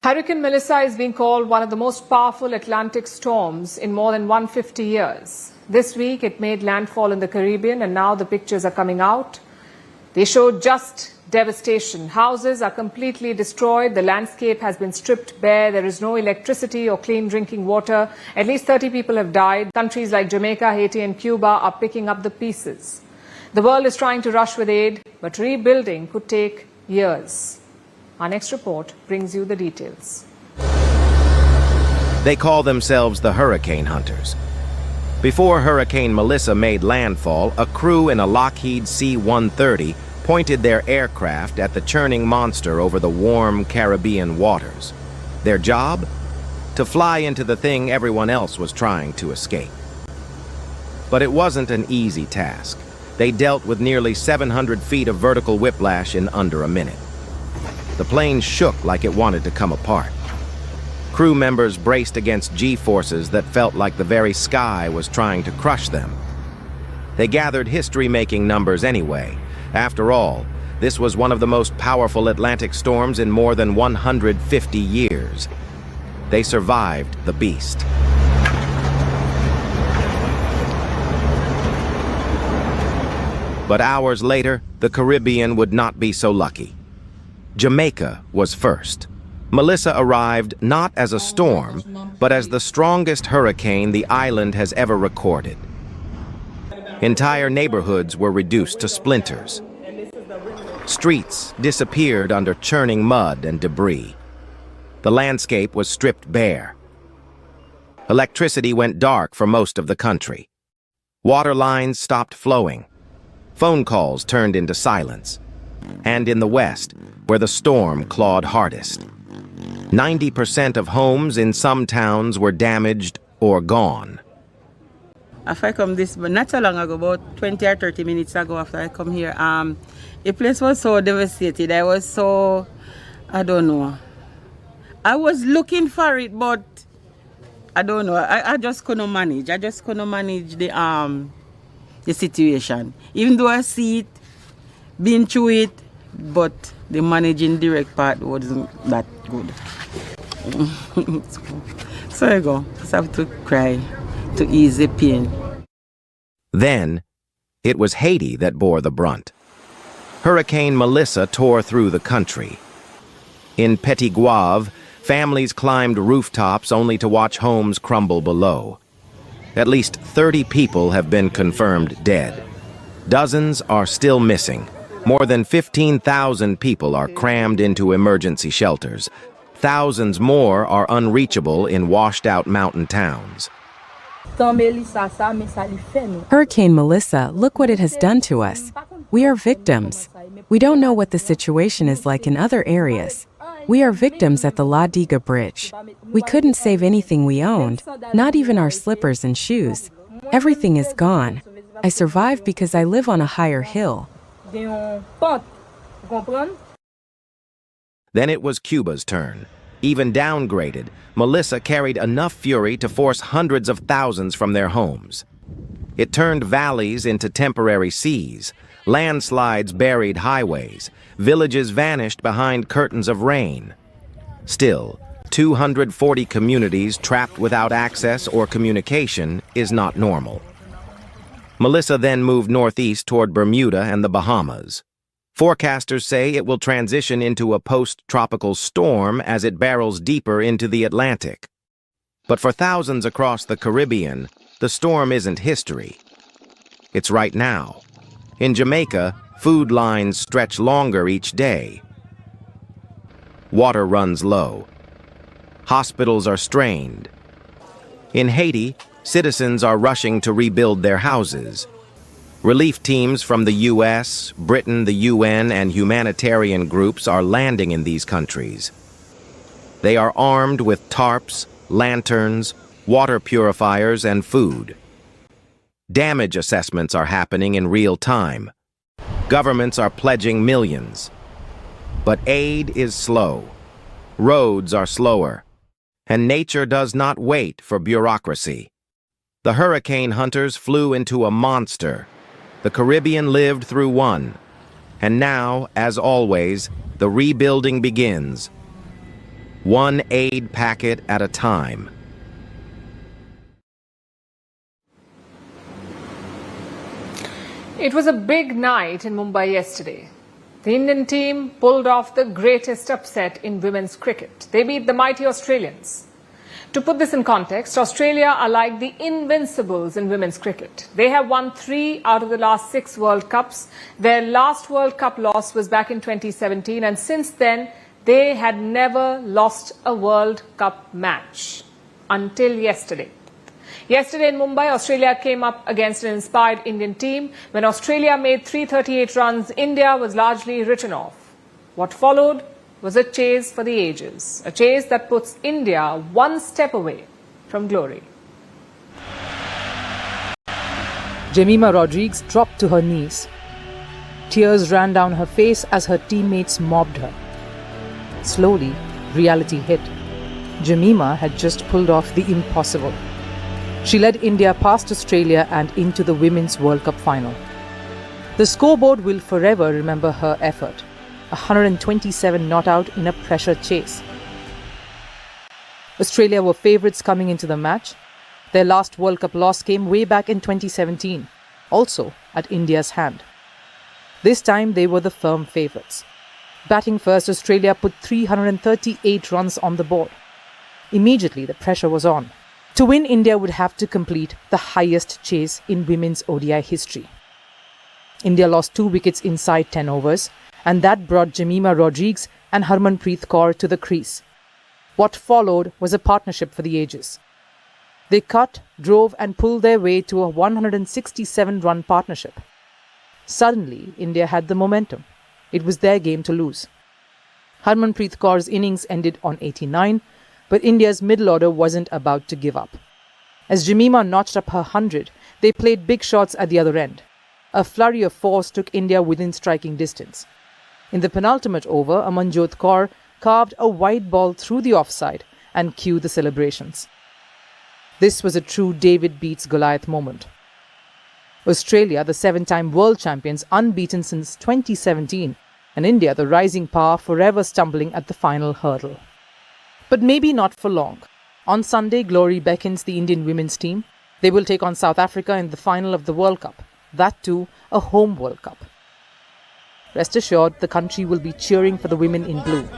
Hurricane Melissa is being called one of the most powerful Atlantic storms in more than 150 years. This week, it made landfall in the Caribbean, and now the pictures are coming out. They show just devastation. Houses are completely destroyed. The landscape has been stripped bare. There is no electricity or clean drinking water. At least 30 people have died. Countries like Jamaica, Haiti, and Cuba are picking up the pieces. The world is trying to rush with aid, but rebuilding could take years. Our next report brings you the details. They call themselves the hurricane hunters. Before Hurricane Melissa made landfall, a crew in a Lockheed C-130 pointed their aircraft at the churning monster over the warm Caribbean waters. Their job? To fly into the thing everyone else was trying to escape. But it wasn't an easy task. They dealt with nearly 700 feet of vertical whiplash in under a minute. The plane shook like it wanted to come apart. Crew members braced against G-forces that felt like the very sky was trying to crush them. They gathered history-making numbers anyway. After all, this was one of the most powerful Atlantic storms in more than 150 years. They survived the beast. But hours later, the Caribbean would not be so lucky. Jamaica was first. Melissa arrived not as a storm, but as the strongest hurricane the island has ever recorded. Entire neighborhoods were reduced to splinters. Streets disappeared under churning mud and debris. The landscape was stripped bare. Electricity went dark for most of the country. Water lines stopped flowing. Phone calls turned into silence. And in the West, where the storm clawed hardest, 90% of homes in some towns were damaged or gone. After I come this, but not so long ago, about 20 or 30 minutes ago after I come here, the place was so devastated. I was so, I don't know. I was looking for it, but I don't know. I just couldn't manage. I just couldn't manage the situation. Even though I see it, been through it, but the managing direct part wasn't that good. So I go. Just have to cry to ease the pain. Then, it was Haiti that bore the brunt. Hurricane Melissa tore through the country. In Petit Guave, families climbed rooftops only to watch homes crumble below. At least 30 people have been confirmed dead. Dozens are still missing. More than 15,000 people are crammed into emergency shelters. Thousands more are unreachable in washed-out mountain towns. Hurricane Melissa, look what it has done to us. We are victims. We don't know what the situation is like in other areas. We are victims at the La Diga Bridge. We couldn't save anything we owned, not even our slippers and shoes. Everything is gone. I survived because I live on a higher hill. Then it was Cuba's turn. Even downgraded, Melissa carried enough fury to force hundreds of thousands from their homes. It turned valleys into temporary seas. Landslides buried highways. Villages vanished behind curtains of rain. Still, 240 communities trapped without access or communication is not normal. Melissa then moved northeast toward Bermuda and the Bahamas. Forecasters say it will transition into a post-tropical storm as it barrels deeper into the Atlantic. But for thousands across the Caribbean, the storm isn't history. It's right now. In Jamaica, food lines stretch longer each day. Water runs low. Hospitals are strained. In Haiti, citizens are rushing to rebuild their houses. Relief teams from the U.S., Britain, the UN, and humanitarian groups are landing in these countries. They are armed with tarps, lanterns, water purifiers, and food. Damage assessments are happening in real time. Governments are pledging millions. But aid is slow. Roads are slower. And nature does not wait for bureaucracy. The hurricane hunters flew into a monster. The Caribbean lived through one. And now, as always, the rebuilding begins. one aid packet at a time. It was a big night in Mumbai yesterday. The Indian team pulled off the greatest upset in women's cricket. They beat the mighty Australians. To put this in context, Australia are like the invincibles in women's cricket. They have won 3 out of the last 6 World Cups. Their last World Cup loss was back in 2017, and since then, they had never lost a World Cup match until yesterday. Yesterday in Mumbai, Australia came up against an inspired Indian team. When Australia made 338 runs, India was largely written off. What followed was a chase for the ages, a chase that puts India one step away from glory. Jemimah Rodrigues dropped to her knees. Tears ran down her face as her teammates mobbed her. Slowly, reality hit. Jemimah had just pulled off the impossible. She led India past Australia and into the Women's World Cup final. The scoreboard will forever remember her effort. 127 not out in a pressure chase. Australia were favourites coming into the match. Their last World Cup loss came way back in 2017, also at India's hand. This time they were the firm favourites. Batting first, Australia put 338 runs on the board. Immediately the pressure was on. To win, India would have to complete the highest chase in women's ODI history. India lost 2 wickets inside 10 overs, and that brought Jemimah Rodrigues and Harmanpreet Kaur to the crease. What followed was a partnership for the ages. They cut, drove and pulled their way to a 167-run partnership. Suddenly, India had the momentum. It was their game to lose. Harmanpreet Kaur's innings ended on 89, but India's middle order wasn't about to give up. As Jemimah notched up her 100, they played big shots at the other end. A flurry of force took India within striking distance. In the penultimate over, Amanjot Kaur carved a wide ball through the offside and cued the celebrations. This was a true David beats Goliath moment. Australia, the 7-time world champions, unbeaten since 2017, and India, the rising power, forever stumbling at the final hurdle. But maybe not for long. On Sunday, glory beckons the Indian women's team. They will take on South Africa in the final of the World Cup. That too, a home World Cup. Rest assured, the country will be cheering for the women in blue.